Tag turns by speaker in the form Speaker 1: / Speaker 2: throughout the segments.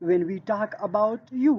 Speaker 1: When we talk about you,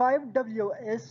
Speaker 1: 5WS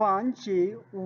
Speaker 1: 5-6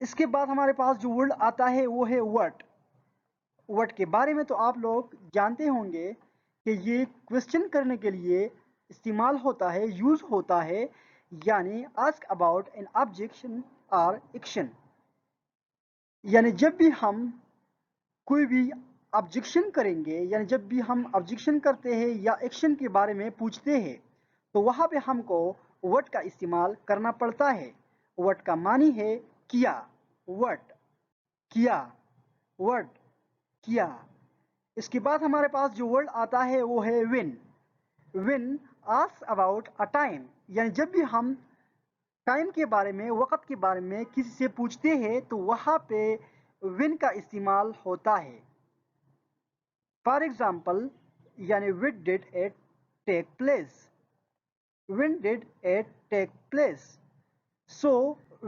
Speaker 1: اس کے بعد ہمارے پاس جو ورڈ آتا ہے وہ ہے وٹ. وٹ کے بارے میں تو آپ لوگ جانتے ہوں گے کہ یہ کوشچن کرنے کے لیے استعمال ہوتا ہے، یوز ہوتا ہے، یعنی آسک اباؤٹ این آبجیکشن اور ایکشن. یعنی جب بھی ہم کوئی بھی آبجیکشن کریں گے، یعنی جب بھی ہم آبجیکشن کرتے ہیں یا ایکشن کے بارے میں پوچھتے ہیں تو وہاں پہ ہم کو وٹ کا استعمال کرنا پڑتا ہے. وٹ کا معنی ہے کیا، وٹ کیا، وٹ کیا. اس کے بعد ہمارے پاس جو ورڈ آتا ہے وہ ہے when. when ask about a time، یعنی جب بھی ہم ٹائم کے بارے میں، وقت کے بارے میں کسی سے پوچھتے ہیں تو وہاں پہ when کا استعمال ہوتا ہے. فار ایگزامپل یعنی when did it take place، when did it take place. So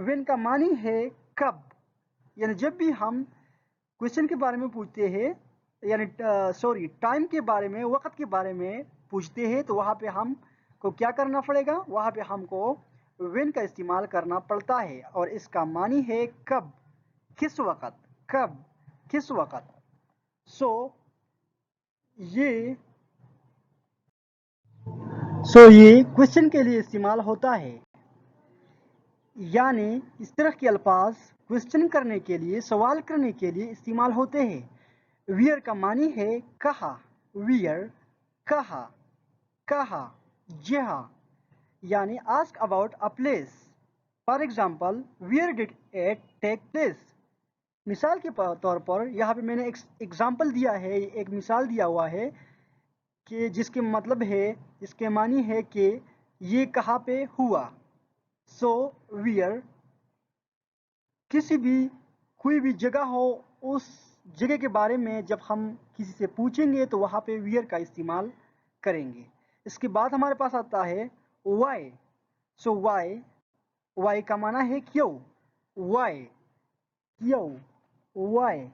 Speaker 1: when کا معنی ہے کب، یعنی جب بھی ہم کوشچن کے بارے میں پوچھتے ہیں، یعنی ٹائم کے بارے میں، وقت کے بارے میں پوچھتے ہیں تو وہاں پہ ہم کو کیا کرنا پڑے گا، وہاں پہ ہم کو when کا استعمال کرنا پڑتا ہے، اور اس کا معنی ہے کب، کس وقت، کب، کس وقت. سو یہ کوشچن کے لیے استعمال ہوتا ہے. یعنی اس طرح کے الفاظ کوشچن کرنے کے لیے، سوال کرنے کے لیے استعمال ہوتے ہیں. ویئر کا معنی ہے کہاں، ویئر کہاں، کہاں، جہاں، یعنی ask about a place. For example where did it take place. مثال کے طور پر یہاں پہ میں نے ایک ایگزامپل دیا ہے، ایک مثال دیا ہوا ہے کہ جس کے مطلب ہے، اس کے معنی ہے کہ یہ کہاں پہ ہوا. سو ویئر کسی بھی، کوئی بھی جگہ ہو، اس جگہ کے بارے میں جب ہم کسی سے پوچھیں گے تو وہاں پہ ویئر کا استعمال کریں گے. اس کے بعد ہمارے پاس آتا ہے وائی. سو وائی کا معنی ہے کیوں، وائی کیوں، وائی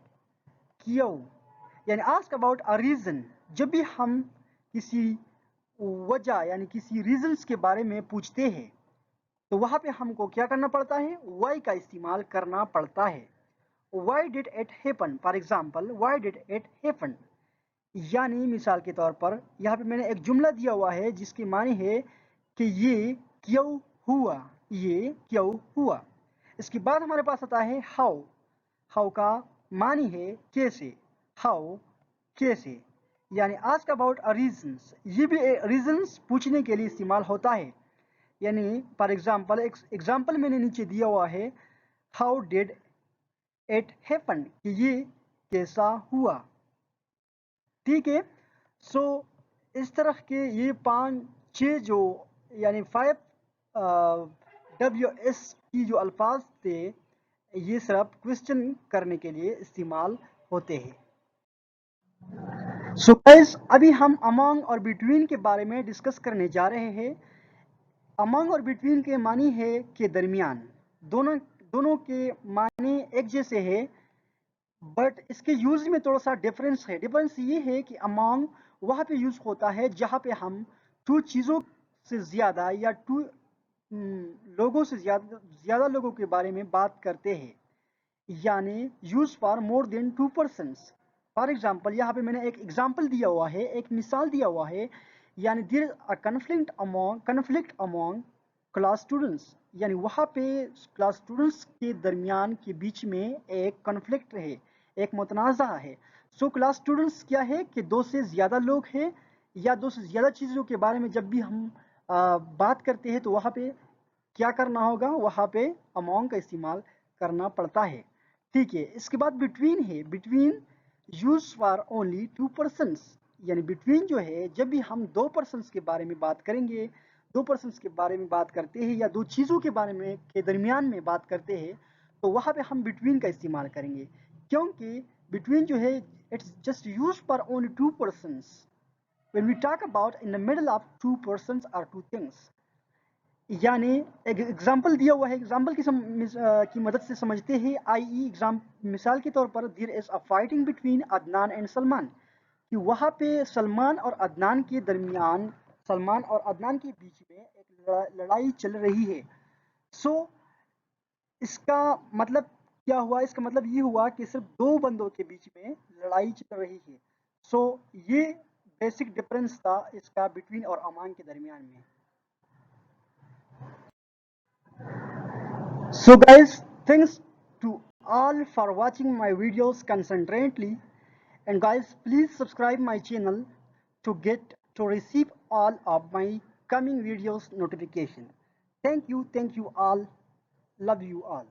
Speaker 1: کیوں، یعنی آسک اباؤٹ اے ریزن. جب بھی ہم کسی وجہ یعنی کسی ریزنس کے بارے میں پوچھتے ہیں تو وہاں پہ ہم کو کیا کرنا پڑتا ہے، وائی کا استعمال کرنا پڑتا ہے. Why did it happen. For example why did it happen, یعنی مثال کے طور پر یہاں پہ میں نے ایک جملہ دیا ہوا ہے جس کی معنی ہے کہ یہ کیوں ہوا، یہ کیوں ہوا. اس کے بعد ہمارے پاس آتا ہے ہاؤ. ہاؤ کا معنی ہے کیسے، ہاؤ کیسے، یعنی آسک اباؤٹ اے ریزنس. یہ بھی ریزنس پوچھنے کے لیے استعمال ہوتا ہے. یعنی فار ایگزامپل ایگزامپل میں نے نیچے دیا ہوا ہے ہاؤ ڈیڈ اٹ ہیپن، کہ یہ کیسا ہوا. ٹھیک ہے. سو اس طرح کے یہ 5-6 جو یعنی 5 WS کی جو الفاظ تھے یہ سب کوشچن کرنے کے لیے استعمال ہوتے ہیں. سو گائز ابھی ہم امانگ اور بٹوین کے بارے میں ڈسکس کرنے جا رہے ہیں. امانگ اور بٹوین کے معنی ہے کہ درمیان. دونوں کے معنی ایک جیسے ہے، بٹ اس کے یوز میں تھوڑا سا ڈفرینس ہے. ڈفرینس یہ ہے کہ امانگ وہاں پہ یوز ہوتا ہے جہاں پہ ہم 2 چیزوں سے زیادہ یا 2 لوگوں سے زیادہ لوگوں کے بارے میں بات کرتے ہیں، یعنی use for more than 2 persons. For example یہاں پہ میں نے ایک ایگزامپل دیا ہوا ہے، ایک مثال دیا ہوا ہے، یعنی there is a conflict among class students, یعنی وہاں پہ کلاس اسٹوڈنٹس کے درمیان کے بیچ میں ایک کنفلکٹ ہے، ایک متنازع ہے. سو کلاس اسٹوڈنٹس کیا ہے کہ 2 سے زیادہ لوگ ہیں یا 2 سے زیادہ چیزوں کے بارے میں جب بھی ہم بات کرتے ہیں تو وہاں پہ کیا کرنا ہوگا، وہاں پہ امانگ کا استعمال کرنا پڑتا ہے. ٹھیک ہے. اس کے بعد بٹوین ہے. Between use for only 2 persons، یعنی بٹوین جو ہے جب بھی ہم 2 persons کے بارے میں بات کریں گے، 2 persons کے بارے میں بات کرتے ہیں یا 2 چیزوں کے بارے میں کے درمیان میں بات کرتے ہیں تو وہاں پہ ہم بٹوین کا استعمال کریں گے، کیونکہ بٹوین جو ہے it's just use for only 2 persons when we talk about in the middle of 2 persons or 2 things. یعنی ایک ایگزامپل دیا ہوا ہے، ایگزامپل کی مدد سے سمجھتے ہیں. مثال کے طور پر there is a fighting between Adnan and Salman, کہ وہاں پہ سلمان اور عدنان کے درمیان، سلمان اور عدنان کے بیچ میں ایک لڑائی چل رہی ہے. سو اس کا مطلب کیا ہوا؟ اس کا مطلب یہ ہوا کہ صرف دو بندوں کے بیچ میں لڑائی چل رہی ہے. سو یہ بیسک ڈفرنس تھا اس کا بٹوین اور امان کے درمیان میں. So guys, thanks to all for watching my videos concentrately, and guys, please subscribe my channel to receive all of my coming videos notification. Thank you all. Love you all.